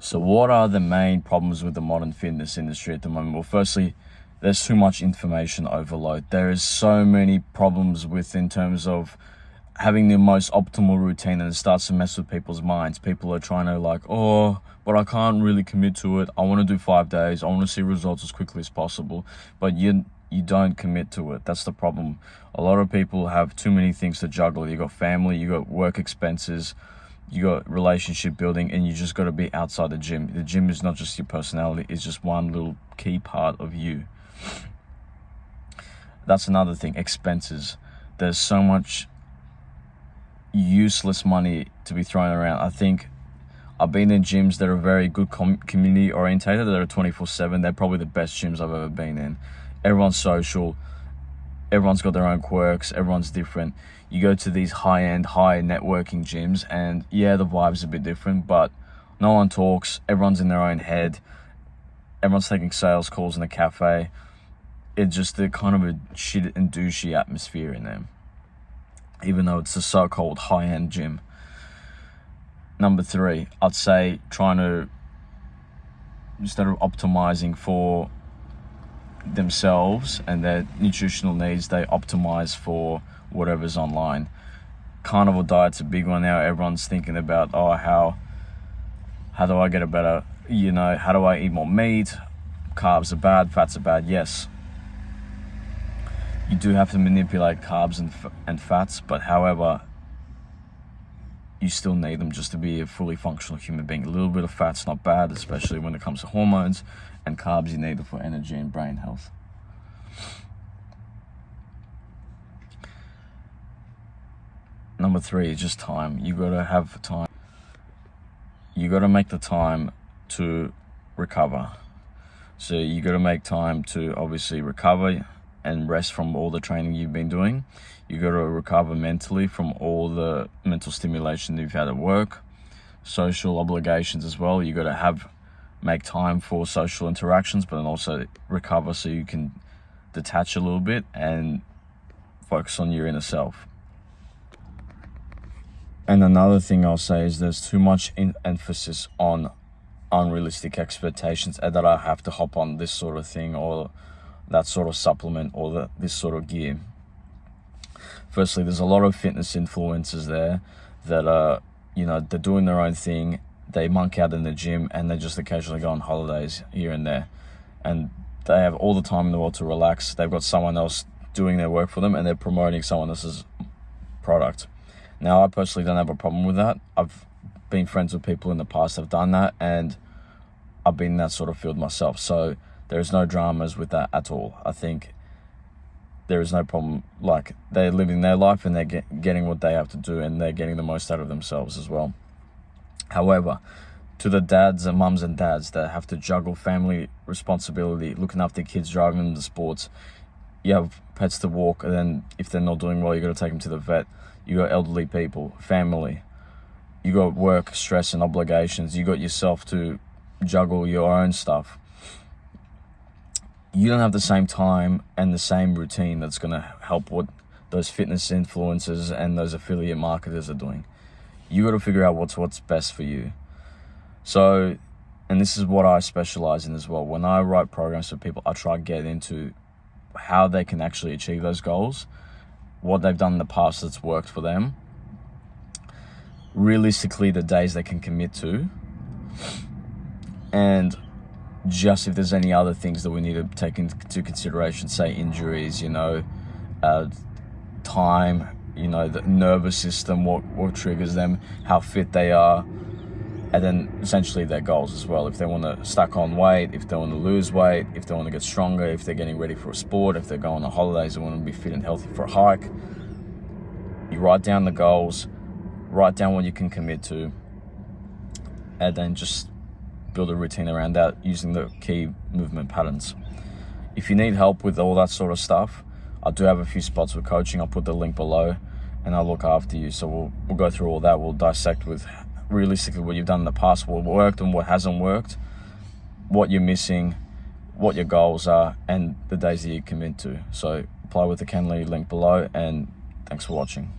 So what are the main problems with the modern fitness industry at the moment? Well, firstly, there's too much information overload. There is so many problems in terms of having the most optimal routine, and it starts to mess with people's minds. People are trying to but I can't really commit to it. I want to do 5 days. I want to see results as quickly as possible. But you don't commit to it. That's the problem. A lot of people have too many things to juggle. You got family, you got work expenses, you got relationship building, and you just got to be outside the gym. The gym is not just your personality. It's just one little key part of you. That's another thing, expenses. There's so much useless money to be thrown around. I think I've been in gyms that are very good community orientated, that are 24/7. They're probably the best gyms I've ever been in. Everyone's social. Everyone's got their own quirks. Everyone's different. You go to these high-end, high networking gyms, and yeah, the vibe's a bit different, but no one talks. Everyone's in their own head. Everyone's taking sales calls in a cafe. It's just a kind of a shit and douchey atmosphere in there, even though it's a so-called high-end gym. Number 3, I'd say instead of optimizing for themselves and their nutritional needs, they optimize for whatever's online. Carnivore diet's a big one now. Everyone's thinking about, how do I get a better, how do I eat more meat? Carbs are bad, fats are bad. Yes, you do have to manipulate carbs and fats, but however, you still need them just to be a fully functional human being. A little bit of fat's not bad, especially when it comes to hormones, and carbs you need them for energy and brain health. Number 3 is just time. You gotta have time. You gotta make the time to recover. So you gotta make time to obviously recover and rest from all the training you've been doing. You got to recover mentally from all the mental stimulation that you've had at work, social obligations as well. You got to make time for social interactions, but then also recover so you can detach a little bit and focus on your inner self. And another thing I'll say is there's too much emphasis on unrealistic expectations, and that I have to hop on this sort of thing or that sort of supplement or this sort of gear. Firstly, there's a lot of fitness influencers there that are, they're doing their own thing. They monk out in the gym and they just occasionally go on holidays here and there. And they have all the time in the world to relax. They've got someone else doing their work for them and they're promoting someone else's product. Now, I personally don't have a problem with that. I've been friends with people in the past that have done that, and I've been in that sort of field myself. So there's no dramas with that at all. I think there is no problem. Like, they're living their life and they're getting what they have to do, and they're getting the most out of themselves as well. However, to the dads and mums and dads that have to juggle family responsibility, looking after kids, driving them to sports, you have pets to walk, and then if they're not doing well, you got to take them to the vet. You got elderly people, family. You got work, stress and obligations. You got yourself to juggle your own stuff. You don't have the same time and the same routine that's going to help what those fitness influencers and those affiliate marketers are doing. You got to figure out what's best for you. So, and this is what I specialize in as well. When I write programs for people, I try to get into how they can actually achieve those goals, what they've done in the past that's worked for them, realistically the days they can commit to, and just if there's any other things that we need to take into consideration, say injuries, time, the nervous system, what triggers them, how fit they are, and then essentially their goals as well. If they want to stack on weight, if they want to lose weight, if they want to get stronger, if they're getting ready for a sport, if they're going on holidays and want to be fit and healthy for a hike. You write down the goals, write down what you can commit to, and then just build a routine around that using the key movement patterns. If you need help with all that sort of stuff, I do have a few spots with coaching. I'll put the link below and I'll look after you. So we'll go through all that. We'll dissect with realistically what you've done in the past, what worked and what hasn't worked, what you're missing, what your goals are, and the days that you commit to. So apply with the Kenley link below, and thanks for watching.